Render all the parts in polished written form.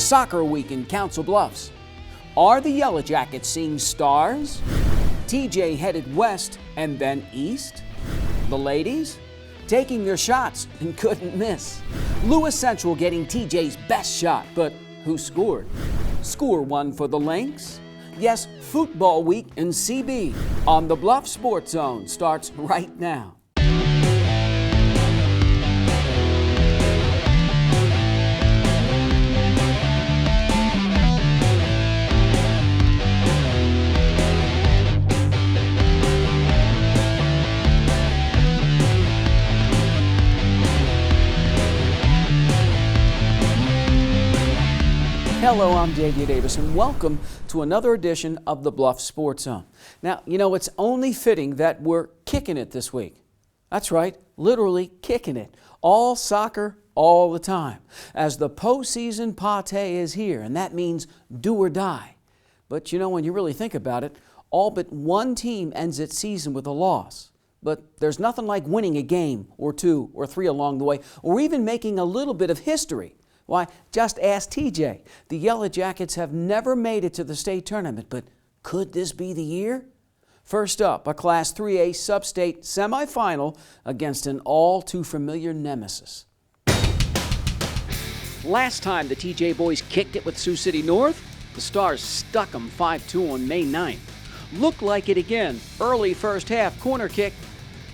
soccer week in Council Bluffs. Are the Yellow Jackets seeing stars? TJ headed west and then east? The ladies? Taking their shots and couldn't miss. Lewis Central getting TJ's best shot, but who scored? Score one for the Lynx? Yes, football week in CB on the Bluff Sports Zone starts right now. Hello, I'm J.D. Davis, and welcome to another edition of the Bluff Sports Zone. Now, it's only fitting that we're kicking it this week. That's right, literally kicking it. All soccer, all the time. As the postseason pate is here, and that means do or die. But when you really think about it, all but one team ends its season with a loss. But there's nothing like winning a game or two or three along the way, or even making a little bit of history. Why, just ask TJ. The Yellow Jackets have never made it to the state tournament, but could this be the year? First up, a Class 3A sub-state semifinal against an all-too-familiar nemesis. Last time the TJ boys kicked it with Sioux City North, the Stars stuck them 5-2 on May 9th. Looked like it again. Early first half corner kick,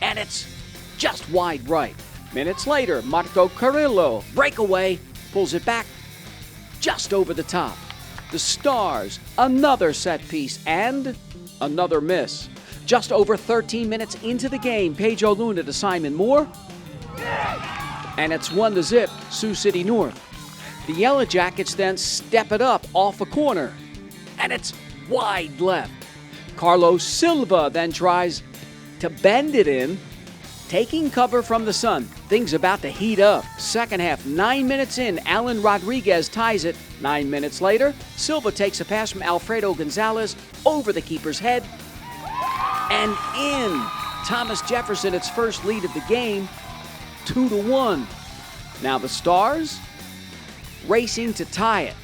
and it's just wide right. Minutes later, Marco Carrillo, breakaway, pulls it back just over the top. The Stars, another set piece and another miss. Just over 13 minutes into the game, Pedro Luna to Simon Moore. And it's 1-0, Sioux City North. The Yellow Jackets then step it up off a corner. And it's wide left. Carlos Silva then tries to bend it in, taking cover from the sun. Things about to heat up. Second half, 9 minutes in, Alan Rodriguez ties it. 9 minutes later, Silva takes a pass from Alfredo Gonzalez over the keeper's head and in. Thomas Jefferson, its first lead of the game, 2-1. Now the Stars racing to tie it.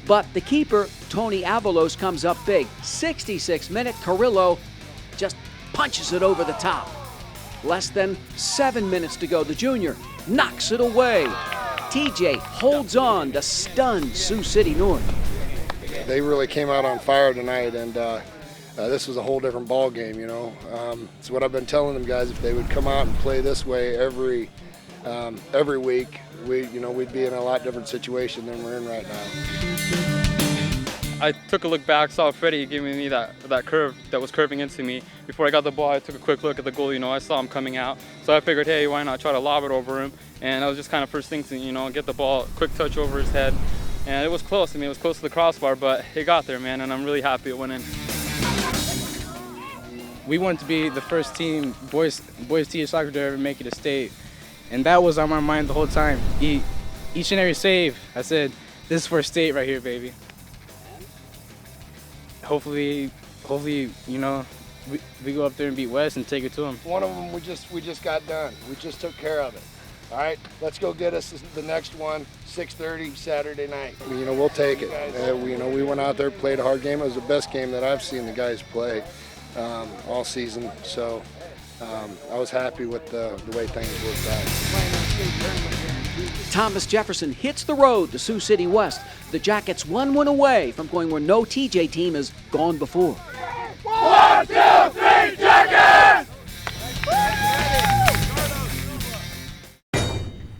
But the keeper, Tony Avalos, comes up big. 66-minute, Carrillo just punches it over the top. Less than 7 minutes to go. The junior knocks it away. TJ holds on to stun Sioux City North. They really came out on fire tonight, and this was a whole different ball game. It's what I've been telling them guys. If they would come out and play this way every week, we'd be in a lot different situation than we're in right now. I took a look back, saw Freddie giving me that curve that was curving into me. Before I got the ball, I took a quick look at the goal. I saw him coming out. So I figured, hey, why not try to lob it over him? And that was just kind of first thing to, get the ball, quick touch over his head. And it was close. It was close to the crossbar, but it got there, man, and I'm really happy it went in. We wanted to be the first team, boys TJ soccer to ever make it to state. And that was on my mind the whole time. Each and every save, I said, this is for state right here, baby. Hopefully, we go up there and beat West and take it to them. One of them we just got done. We just took care of it. All right, let's go get us the next one, 6:30 Saturday night. We'll take it. We went out there, played a hard game. It was the best game that I've seen the guys play all season. So I was happy with the way things worked out. Thomas Jefferson hits the road to Sioux City West. The Jackets 1-1 away from going where no TJ team has gone before. 1, 2, 3, Jackets!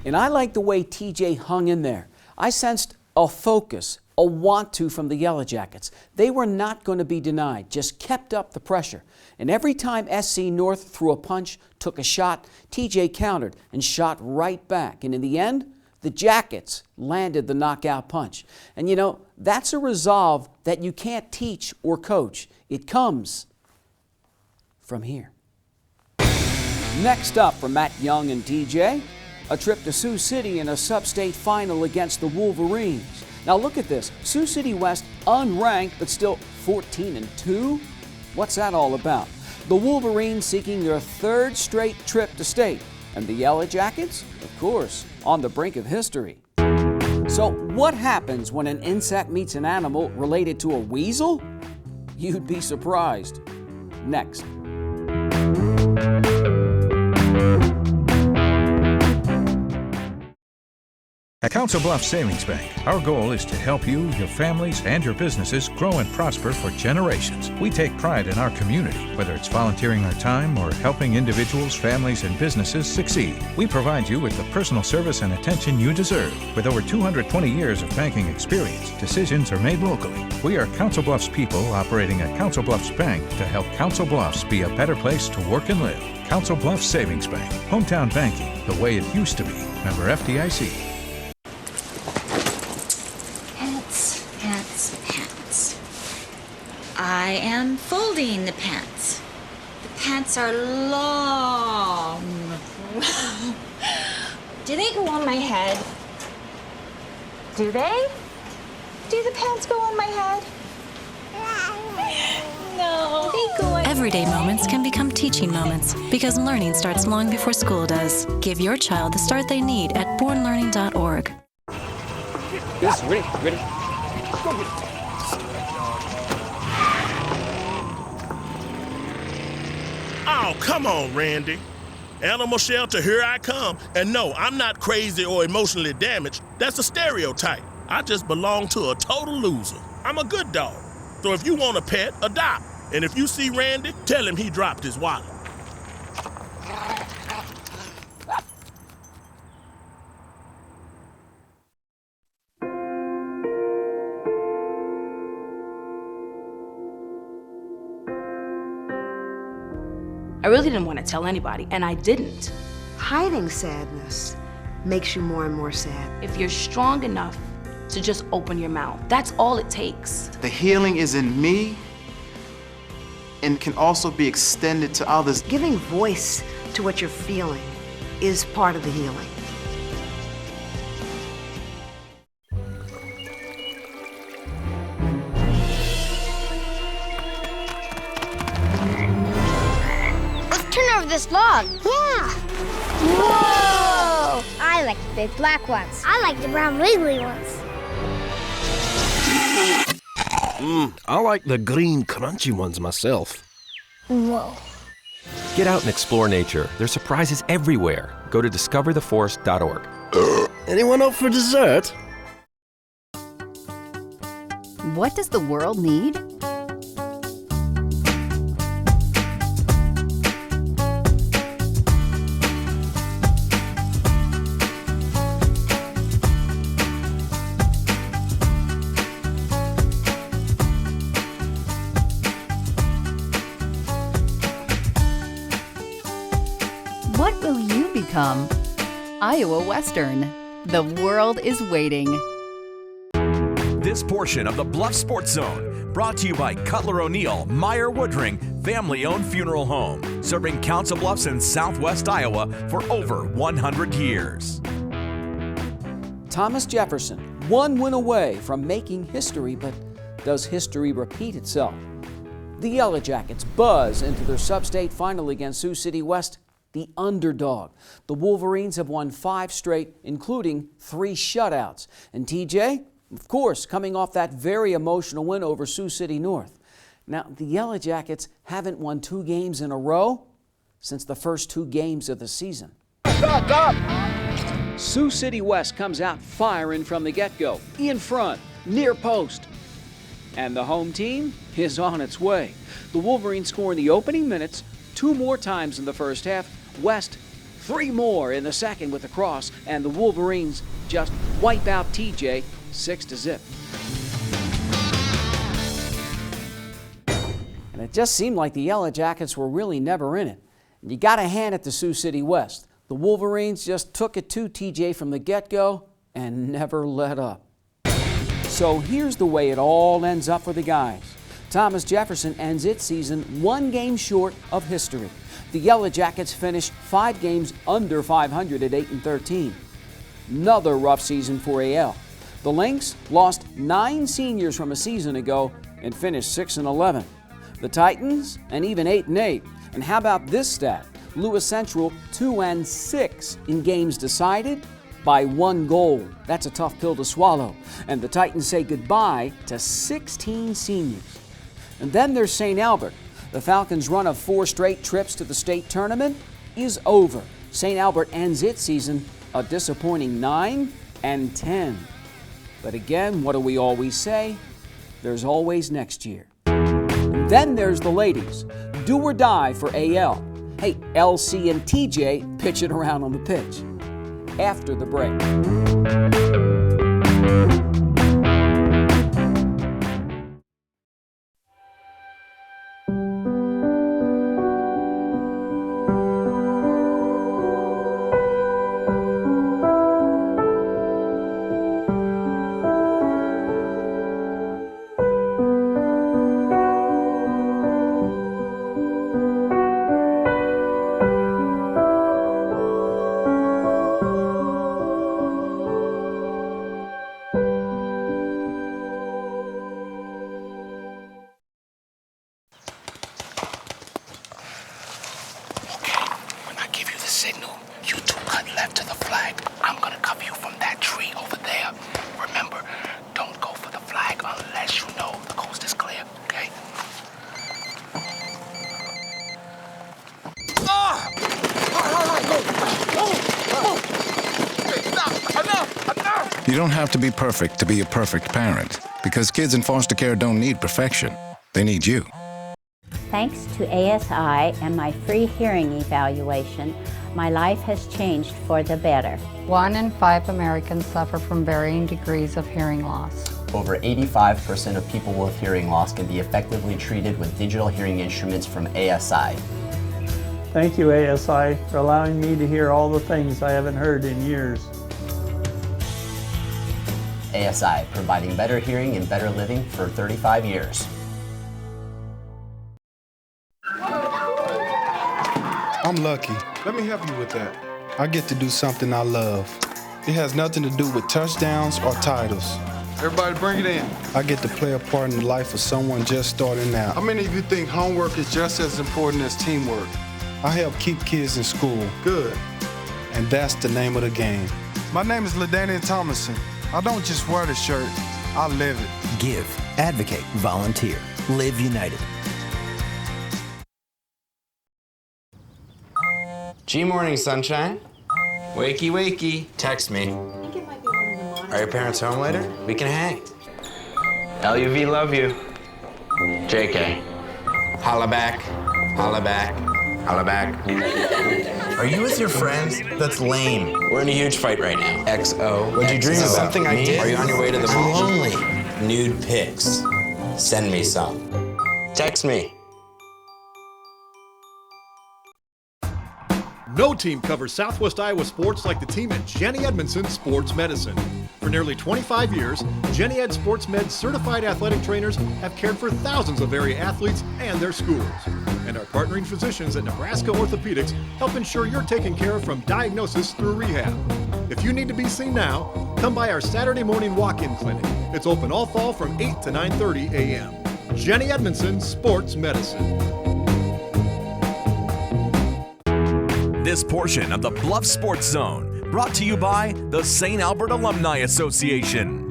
And I like the way TJ hung in there. I sensed a focus, a want-to from the Yellow Jackets. They were not going to be denied, just kept up the pressure. And every time SC North threw a punch, took a shot, TJ countered and shot right back. And in the end, the Jackets landed the knockout punch. And that's a resolve that you can't teach or coach. It comes from here. Next up for Matt Young and TJ, a trip to Sioux City in a sub-state final against the Wolverines. Now look at this. Sioux City West unranked, but still 14-2. What's that all about? The Wolverines seeking their third straight trip to state. And the Yellow Jackets, of course, on the brink of history. So what happens when an insect meets an animal related to a weasel? You'd be surprised. Next. At Council Bluffs Savings Bank, our goal is to help you, your families, and your businesses grow and prosper for generations. We take pride in our community, whether it's volunteering our time or helping individuals, families, and businesses succeed. We provide you with the personal service and attention you deserve. With over 220 years of banking experience, decisions are made locally. We are Council Bluffs people operating at Council Bluffs Bank to help Council Bluffs be a better place to work and live. Council Bluffs Savings Bank. Hometown banking, the way it used to be. Member FDIC. I am folding the pants. The pants are long. Do they go on my head? Do they? Do the pants go on my head? No. They go on. Everyday moments can become teaching moments because learning starts long before school does. Give your child the start they need at bornlearning.org. Yes, ready. Go get it. Oh, come on, Randy. Animal shelter, here I come. And no, I'm not crazy or emotionally damaged. That's a stereotype. I just belong to a total loser. I'm a good dog. So if you want a pet, adopt. And if you see Randy, tell him he dropped his wallet. I really didn't want to tell anybody, and I didn't. Hiding sadness makes you more and more sad. If you're strong enough to just open your mouth, that's all it takes. The healing is in me and can also be extended to others. Giving voice to what you're feeling is part of the healing. This log. Yeah. Whoa! I like the big black ones. I like the brown wiggly ones. I like the green crunchy ones myself. Whoa. Get out and explore nature. There's surprises everywhere. Go to discovertheforest.org. Anyone up for dessert? What does the world need? What will you become? Iowa Western. The world is waiting. This portion of the Bluffs Sports Zone brought to you by Cutler O'Neill, Meyer Woodring, family-owned funeral home, serving Council Bluffs in southwest Iowa for over 100 years. Thomas Jefferson, one win away from making history, but does history repeat itself? The Yellow Jackets buzz into their sub-state final against Sioux City West, the underdog. The Wolverines have won 5 straight, including 3 shutouts. And TJ, of course, coming off that very emotional win over Sioux City North. Now, the Yellow Jackets haven't won 2 games in a row since the first 2 games of the season. Stop. Sioux City West comes out firing from the get-go, in front, near post. And the home team is on its way. The Wolverines score in the opening minutes 2 more times in the first half. West 3 more in the second with the cross, and the Wolverines just wipe out TJ 6-0. And it just seemed like the Yellow Jackets were really never in it. And you got to hand it to Sioux City West. The Wolverines just took it to TJ from the get-go and never let up. So here's the way it all ends up for the guys. Thomas Jefferson ends its season 1 game short of history. The Yellow Jackets finish 5 games under 500 at 8-13. Another rough season for AL. The Lynx lost 9 seniors from a season ago and finished 6-11. The Titans, and even 8-8. And how about this stat? Lewis Central 2-6 in games decided by 1 goal. That's a tough pill to swallow. And the Titans say goodbye to 16 seniors. And then there's St. Albert. The Falcons' run of 4 straight trips to the state tournament is over. St. Albert ends its season a disappointing 9-10. But again, what do we always say? There's always next year. And then there's the ladies. Do or die for AL. Hey, LC and TJ pitch it around on the pitch. After the break. You don't have to be perfect to be a perfect parent, because kids in foster care don't need perfection. They need you. Thanks to ASI and my free hearing evaluation, my life has changed for the better. 1 in 5 Americans suffer from varying degrees of hearing loss. Over 85% of people with hearing loss can be effectively treated with digital hearing instruments from ASI. Thank you, ASI, for allowing me to hear all the things I haven't heard in years. ASI, providing better hearing and better living for 35 years. I'm lucky. Let me help you with that. I get to do something I love. It has nothing to do with touchdowns or titles. Everybody bring it in. I get to play a part in the life of someone just starting out. How many of you think homework is just as important as teamwork? I help keep kids in school. Good. And that's the name of the game. My name is LaDainian Thomason. I don't just wear the shirt, I live it. Give, advocate, volunteer. Live United. G-Morning, sunshine. Wakey, wakey. Text me. Are your parents home later? We can hang. LUV, love you. JK. Holla back. Holla back. Holla back. Are you with your friends? That's lame. We're in a huge fight right now. XO. What'd you dream about? Something I did? Are you on your way to the mall? I'm lonely. Nude pics. Send me some. Text me. No team covers Southwest Iowa sports like the team at Jenny Edmondson Sports Medicine. For nearly 25 years, Jenny Ed Sports Med's certified athletic trainers have cared for thousands of area athletes and their schools. And our partnering physicians at Nebraska Orthopedics help ensure you're taken care of from diagnosis through rehab. If you need to be seen now, come by our Saturday morning walk-in clinic. It's open all fall from 8 to 9:30 a.m. Jenny Edmondson Sports Medicine. This portion of the Bluffs Sports Zone brought to you by the St. Albert Alumni Association.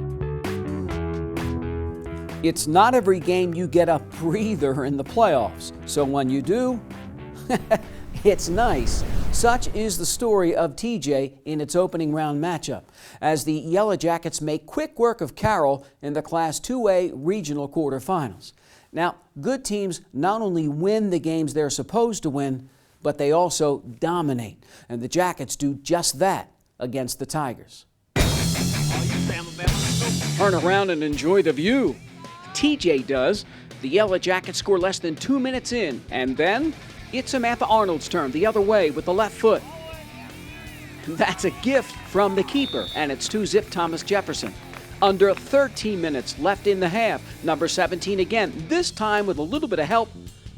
It's not every game you get a breather in the playoffs, so when you do, it's nice. Such is the story of TJ in its opening round matchup, as the Yellow Jackets make quick work of Carroll in the Class 2A regional quarterfinals. Now, good teams not only win the games they're supposed to win, but they also dominate, and the Jackets do just that against the Tigers. Turn around and enjoy the view. TJ does. The Yellow Jackets score less than 2 minutes in, and then it's Samantha Arnold's turn the other way with the left foot. That's a gift from the keeper, and it's 2-zip Thomas Jefferson. Under 13 minutes left in the half, number 17 again, this time with a little bit of help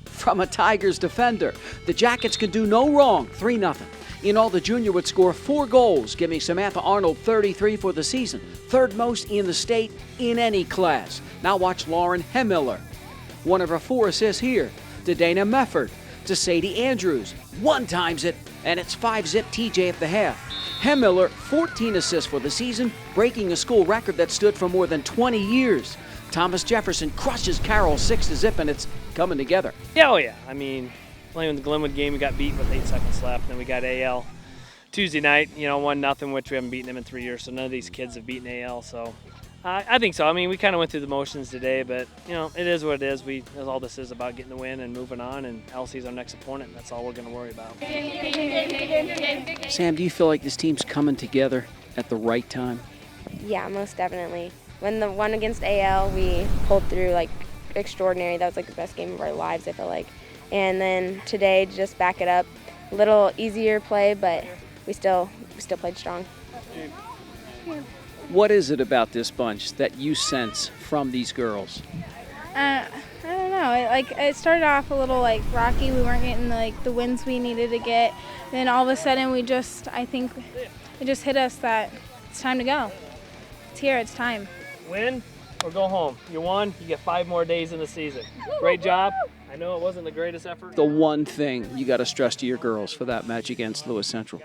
from a Tigers defender. The Jackets can do no wrong, 3-0. In all, the junior would score 4 goals, giving Samantha Arnold 33 for the season, third most in the state in any class. Now watch Lauren Hemiller. One of her 4 assists here to Dana Mefford. to Sadie Andrews. One times it, and it's 5-zip TJ at the half. Hemmiller, 14 assists for the season, breaking a school record that stood for more than 20 years. Thomas Jefferson crushes Carroll 6-zip, and it's coming together. Yeah, oh yeah. I mean, playing the Glenwood game, we got beat with 8 seconds left, and then we got AL Tuesday night, 1-0, which we haven't beaten them in 3 years, so none of these kids have beaten AL, so I think so. I mean, we kind of went through the motions today, but, it is what it is. That's all this is about, getting the win and moving on, and LC's our next opponent, and that's all we're going to worry about. Sam, do you feel like this team's coming together at the right time? Yeah, most definitely. When the one against AL, we pulled through like extraordinary. That was like the best game of our lives, I feel like. And then today, just back it up. A little easier play, but we still played strong. What is it about this bunch that you sense from these girls? I don't know. It started off a little rocky. We weren't getting the wins we needed to get. Then all of a sudden, I think it just hit us that it's time to go. It's here. It's time. Win or go home. You won, you get 5 more days in the season. Great job. I know it wasn't the greatest effort. The one thing you got to stress to your girls for that match against Lewis Central.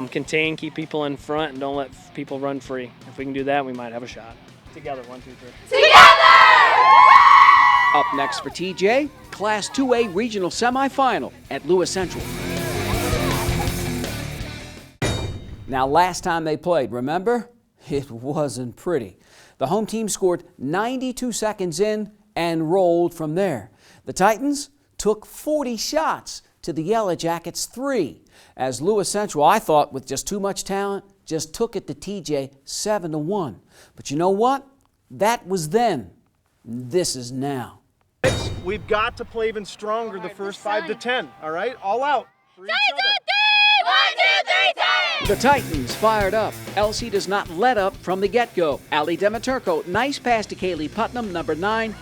Contain, keep people in front, and don't let people run free. If we can do that, we might have a shot. Together, 1, 2, 3. Together! Up next for TJ, Class 2A Regional Semifinal at Lewis Central. Now, last time they played, remember? It wasn't pretty. The home team scored 92 seconds in and rolled from there. The Titans took 40 shots to the Yellow Jackets 3, as Lewis Central, I thought, with just too much talent, just took it to TJ 7-1. But you know what? That was then. This is now. We've got to play even stronger the first 5 to 10, all right? All out. For each other. 1, 2, 3, 10! The Titans fired up. LC does not let up from the get-go. Ali Demiturco, nice pass to Kaylee Putnam, number 9,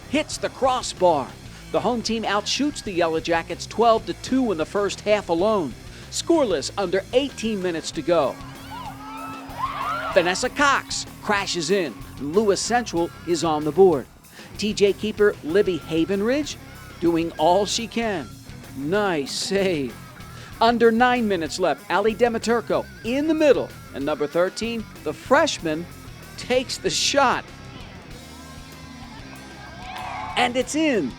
hits the crossbar. The home team outshoots the Yellow Jackets 12-2 in the first half alone. Scoreless under 18 minutes to go. Vanessa Cox crashes in. Lewis Central is on the board. TJ keeper Libby Havenridge doing all she can. Nice save. Under 9 minutes left, Ali Demiturco in the middle. And number 13, the freshman, takes the shot. And it's in.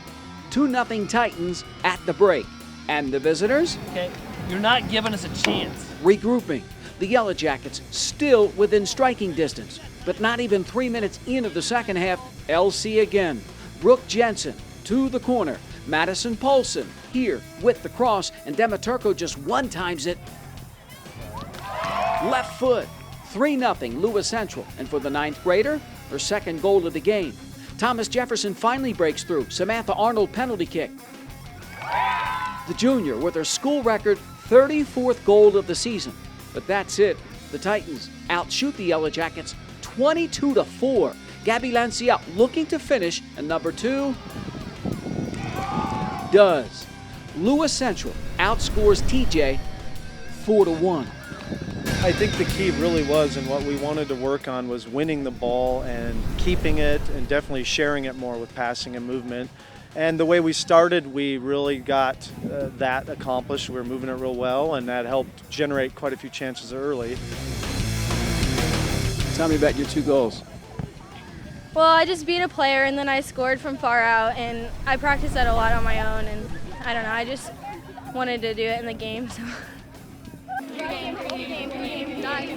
2-0 Titans at the break. And the visitors? Okay, you're not giving us a chance. Regrouping. The Yellow Jackets still within striking distance. But not even 3 minutes into the second half, LC again. Brooke Jensen to the corner. Madison Polson here with the cross, and Demiturco just one times it. Left foot. 3-0 Lewis Central. And for the 9th grader, her second goal of the game. Thomas Jefferson finally breaks through. Samantha Arnold penalty kick. The junior with her school record 34th goal of the season. But that's it. The Titans outshoot the Yellow Jackets 22-4. Gabby Lancia looking to finish, and number 2 does. Lewis Central outscores TJ 4-1. I think the key really was, and what we wanted to work on, was winning the ball and keeping it, and definitely sharing it more with passing and movement. And the way we started, we really got that accomplished. We were moving it real well, and that helped generate quite a few chances early. Tell me about your 2 goals. Well, I just beat a player, and then I scored from far out, and I practiced that a lot on my own, and I don't know, I just wanted to do it in the game. So.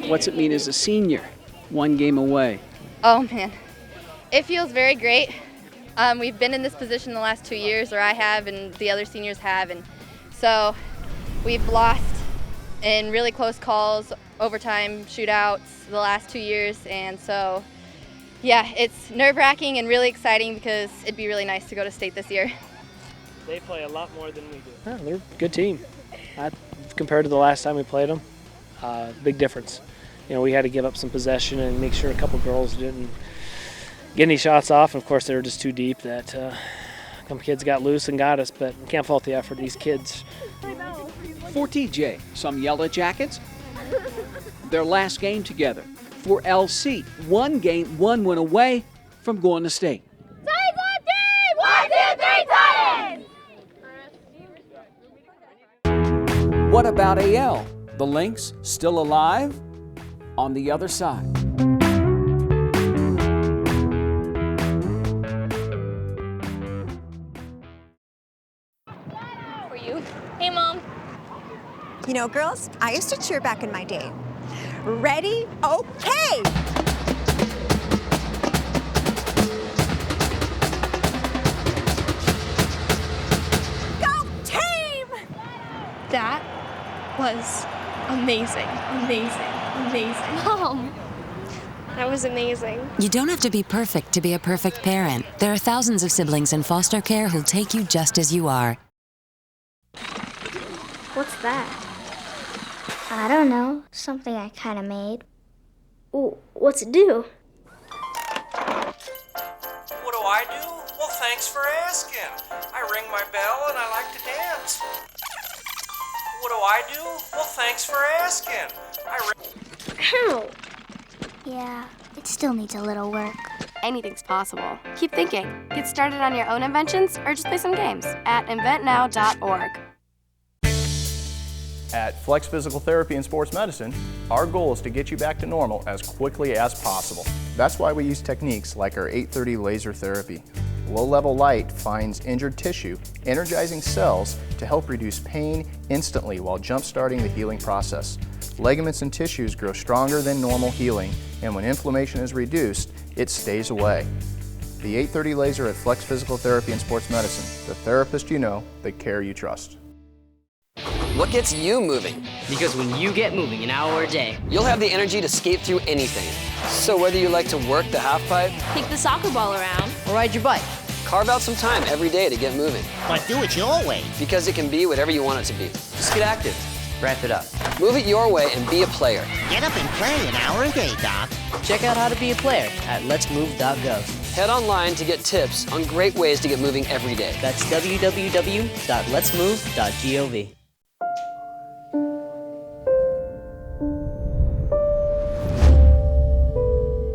What's it mean as a senior? 1 game away. Oh man, it feels very great. We've been in this position the last 2 years, or I have, and the other seniors have, and so we've lost in really close calls, overtime shootouts the last 2 years, and so yeah, it's nerve-wracking and really exciting because it'd be really nice to go to state this year. They play a lot more than we do. Yeah, they're a good team. Compared to the last time we played them, big difference. We had to give up some possession and make sure a couple girls didn't get any shots off. And of course, they were just too deep that some kids got loose and got us, but can't fault the effort of these kids. For TJ, some Yellow Jackets, their last game together. For LC, 1 game, 1 win away from going to state. Titans on 3! 1, 2, 3, Titans! what about AL? The Lynx still alive? On the other side. For you. Hey, Mom. You know, girls, I used to cheer back in my day. Ready? Okay! Go team! That was amazing. Mom, that was amazing. You don't have to be perfect to be a perfect parent. There are thousands of siblings in foster care who'll take you just as you are. What's that? I don't know. Something I kind of made. Ooh, what's it do? What do I do? Well, thanks for asking. I ring my bell and I like to dance. What do I do? Well, thanks for asking. Ow! Yeah, it still needs a little work. Anything's possible. Keep thinking. Get started on your own inventions or just play some games at inventnow.org. At Flex Physical Therapy and Sports Medicine, our goal is to get you back to normal as quickly as possible. That's why we use techniques like our 830 laser therapy. Low-level light finds injured tissue, energizing cells to help reduce pain instantly while jump-starting the healing process. Ligaments and tissues grow stronger than normal healing, and when inflammation is reduced, it stays away. The 830 laser at Flex Physical Therapy and Sports Medicine, the therapist you know, the care you trust. What gets you moving? Because when you get moving an hour a day, you'll have the energy to skate through anything. So whether you like to work the half pipe, Kick the soccer ball around, or ride your bike, carve out some time every day to get moving. But do it your way. Because it can be whatever you want it to be. Just get active. Wrap it up. Move it your way and be a player. Get up and play an hour a day, Doc. Check out how to be a player at letsmove.gov. Head online to get tips on great ways to get moving every day. That's www.letsmove.gov.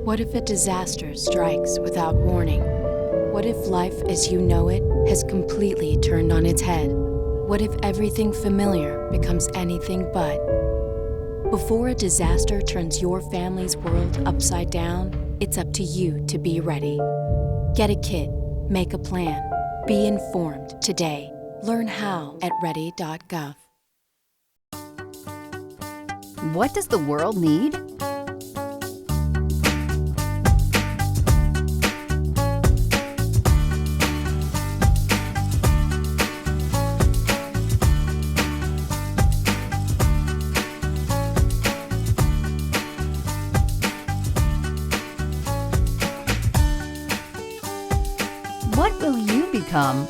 What if a disaster strikes without warning? What if life as you know it has completely turned on its head? What if everything familiar becomes anything but? Before a disaster turns your family's world upside down, it's up to you to be ready. Get a kit, make a plan, be informed today. Learn how at ready.gov. What does the world need? What will you become?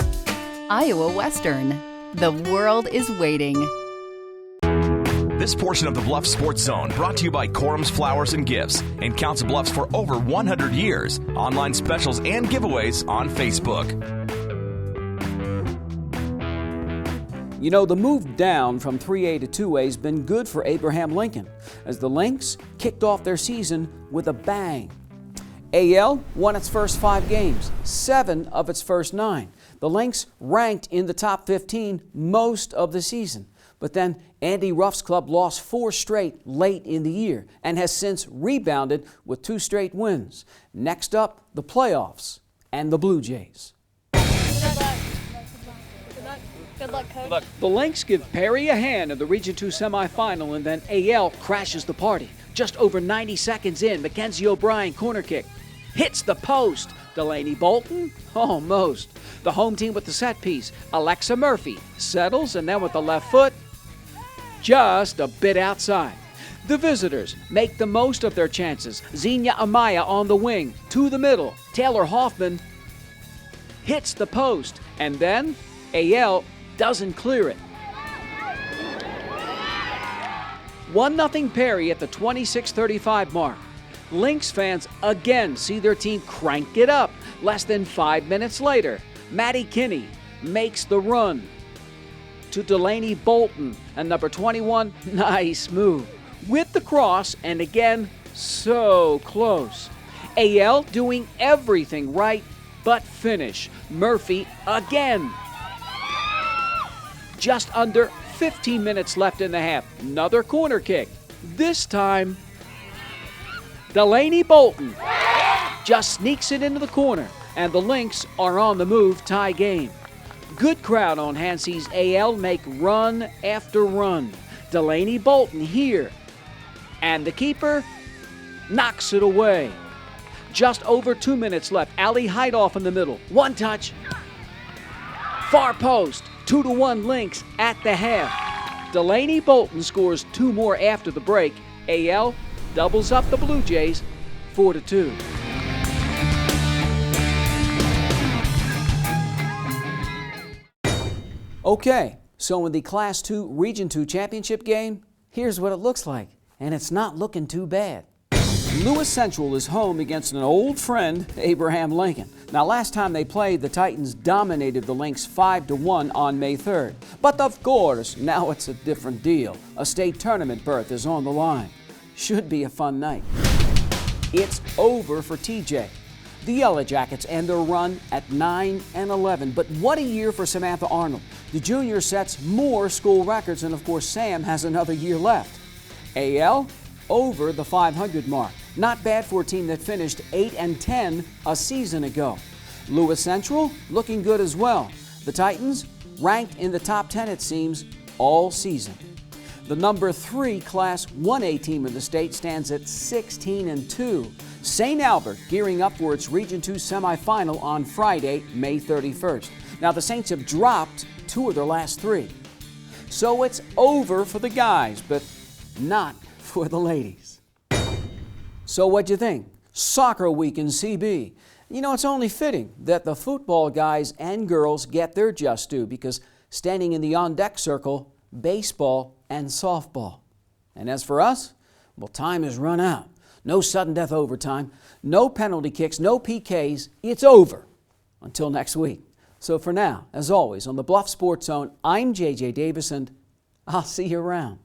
Iowa Western. The world is waiting. This portion of the Bluffs Sports Zone brought to you by Corum's Flowers and Gifts in Council Bluffs for over 100 years. Online specials and giveaways on Facebook. You know, the move down from 3A to 2A has been good for Abraham Lincoln, as the Lynx kicked off their season with a bang. AL won its first 5 games, 7 of its first 9. The Lynx ranked in the top 15 most of the season. But then Andy Ruff's club lost 4 straight late in the year and has since rebounded with 2 straight wins. Next up, the playoffs and the Blue Jays. Good luck, Coach. The Lynx give Perry a hand in the Region 2 semifinal, and then AL crashes the party. Just over 90 seconds in, Mackenzie O'Brien corner kick hits the post. Delaney Bolton? Almost. The home team with the set piece. Alexa Murphy settles, and then with the left foot, just a bit outside. The visitors make the most of their chances. Xenia Amaya on the wing, to the middle. Taylor Hoffman hits the post, and then AL doesn't clear it. 1-0 Perry at the 26:35 mark. Lynx fans again see their team crank it up. Less than 5 minutes later, Maddie Kinney makes the run to Delaney Bolton, and number 21, nice move, with the cross, and again, so close. AL doing everything right but finish. Murphy again. Just under 15 minutes left in the half. Another corner kick. This time, Delaney Bolton just sneaks it into the corner, and the Lynx are on the move, tie game. Good crowd on Hansi's AL make run after run. Delaney Bolton here, and the keeper knocks it away. Just over 2 minutes left. Ali Heidoff in the middle. One touch. Far post. 2-1 Lynx at the half. Delaney Bolton scores 2 more after the break. AL doubles up the Blue Jays 4-2. Okay, so in the Class 2 Region 2 championship game, here's what it looks like, and it's not looking too bad. Lewis Central is home against an old friend, Abraham Lincoln. Now, last time they played, the Titans dominated the Lynx 5-1 on May 3rd. But of course, now it's a different deal. A state tournament berth is on the line. Should be a fun night. It's over for TJ. The Yellow Jackets end their run at 9-11. But what a year for Samantha Arnold. The junior sets more school records, and of course, Sam has another year left. AL over the 500 mark. Not bad for a team that finished 8-10 a season ago. Lewis Central looking good as well. The Titans ranked in the top 10, it seems, all season. The number 3 Class 1A team in the state stands at 16-2. St. Albert gearing up for its Region 2 semifinal on Friday, May 31st. Now, the Saints have dropped 2 of their last 3. So it's over for the guys, but not for the ladies. So what'd you think? Soccer week in CB. You know, it's only fitting that the football guys and girls get their just due, because standing in the on-deck circle, baseball and softball. And as for us, well, time has run out. No sudden death overtime, no penalty kicks, no PKs. It's over until next week. So for now, as always, on the Bluff Sports Zone, I'm J.J. Davis, and I'll see you around.